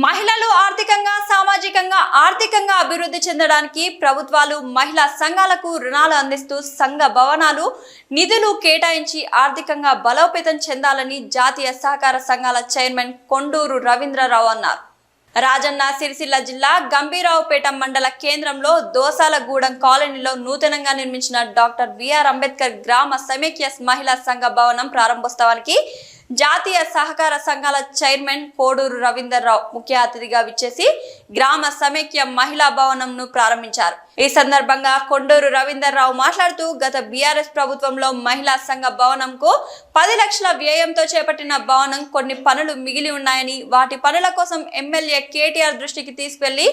మహిళలు ఆర్థికంగా అభివృద్ధి చెందడానికి ప్రభుత్వాలు మహిళా సంఘాలకు రుణాలు అందిస్తూ సంఘ భవనాలు నిధులు కేటాయించి ఆర్థికంగా బలోపేతం చెందాలని జాతీయ సహకార సంఘాల చైర్మన్ కొండూరు రవీంద్రరావు అన్నారు. రాజన్న సిరిసిల్ల జిల్లా గంభీరావుపేట మండల కేంద్రంలో దోసాలగూడెం కాలనీలో నూతనంగా నిర్మించిన డాక్టర్ బిఆర్ అంబేద్కర్ గ్రామ సమైక్య మహిళా సంఘ భవనం ప్రారంభోత్సవానికి జాతీయ సహకార సంఘాల చైర్మన్ కోడూరు రవీంద్రరావు ముఖ్య అతిథిగా విచ్చేసి గ్రామ సమైక్య మహిళా భవనంను ప్రారంభించారు. ఈ సందర్భంగా కొండూరు రవీంద్రరావు మాట్లాడుతూ గత బీఆర్ఎస్ ప్రభుత్వంలో మహిళా సంఘ భవనంకు 10 లక్షల వ్యయంతో చేపట్టిన భవనం కొన్ని పనులు మిగిలి ఉన్నాయని, వాటి పనుల కోసం ఎమ్మెల్యే కేటీఆర్ దృష్టికి తీసుకెళ్లి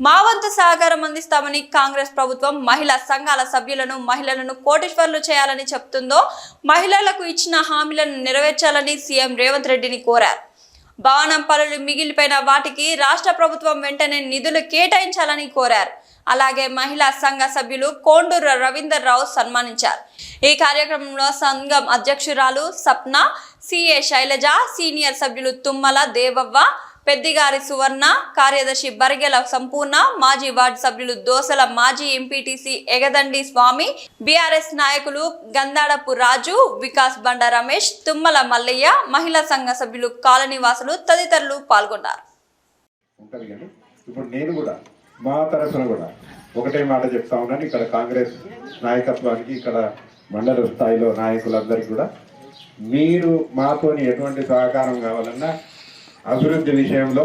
మా వంతు సహకారం అందిస్తామని, కాంగ్రెస్ ప్రభుత్వం మహిళా సంఘాల సభ్యులను మహిళలను కోటీశ్వర్లు చేయాలని చెప్తుందో మహిళలకు ఇచ్చిన హామీలను నెరవేర్చాలని సీఎం రేవంత్ రెడ్డిని కోరారు. భవనం పనులు మిగిలిపోయిన వాటికి రాష్ట్ర ప్రభుత్వం వెంటనే నిధులు కేటాయించాలని కోరారు. అలాగే మహిళా సంఘ సభ్యులు కొండూరు రవీంద్రరావు సన్మానించారు. ఈ కార్యక్రమంలో సంఘం అధ్యక్షురాలు సప్న, సిఏ శైలజ, సీనియర్ సభ్యులు తుమ్మల దేవవ్వ, పెద్దిగారి సువర్ణ, కార్యదర్శి బరిగెల సంపూర్ణ, మాజీ వార్డు సభ్యులు దోసల మాజీ ఎంపీటీసీ ఎగదండి స్వామి, బీఆర్ఎస్ నాయకులు గందాడపు రాజు, వికాస్ బండ రమేష్, తుమ్మల మల్లయ్య, మహిళా సంఘ సభ్యులు కాలనీవాసులు తదితరులు పాల్గొన్నారు. ఇప్పుడు నేను కూడా మా తరఫున కూడా ఒకటే మాట చెప్తా ఉన్నాను. ఇక్కడ కాంగ్రెస్ నాయకత్వానికి, ఇక్కడ మండల స్థాయిలో నాయకులందరికీ కూడా మీరు మాతోని ఎటువంటి సహకారం కావాలన్నా అభివృద్ధి విషయంలో,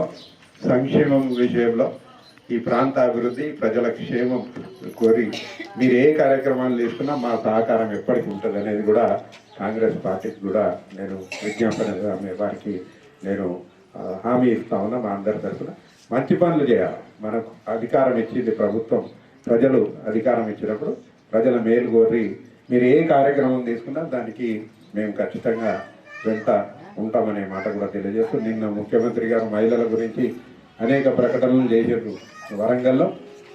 సంక్షేమం విషయంలో, ఈ ప్రాంత అభివృద్ధి, ప్రజల క్షేమం కోరి మీరు ఏ కార్యక్రమాలు తీసుకున్నా మా సహకారం ఎప్పటికీ ఉంటుంది అనేది కూడా కాంగ్రెస్ పార్టీకి కూడా నేను విజ్ఞాపనగా వారికి నేను హామీ ఇస్తా ఉన్నా. మా అందరి తరఫున మంచి పనులు చేయాలి. మనకు అధికారం ఇచ్చింది ప్రభుత్వం, ప్రజలు అధికారం ఇచ్చినప్పుడు ప్రజల మేలు కోరి మీరు ఏ కార్యక్రమం తీసుకున్నా దానికి మేము ఖచ్చితంగా వెంట ఉంటామనే మాట కూడా తెలియజేస్తూ, నిన్న ముఖ్యమంత్రి గారు మహిళల గురించి అనేక ప్రకటనలు చేశారు వరంగల్లో.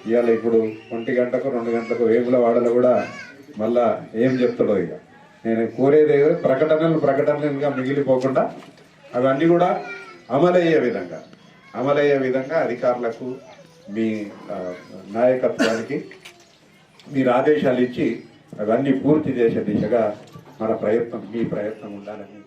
ఇవాళ ఇప్పుడు 1 గంటకు 2 గంటలకు వేములవాడలో కూడా మళ్ళా ఏం చెప్తాడో. ఇక నేను కోరేదే ప్రకటనలుగా మిగిలిపోకుండా అవన్నీ కూడా అమలయ్యే విధంగా అధికారులకు, మీ నాయకత్వానికి మీరు ఆదేశాలు ఇచ్చి అవన్నీ పూర్తి చేసే దిశగా మీ ప్రయత్నం ఉండాలని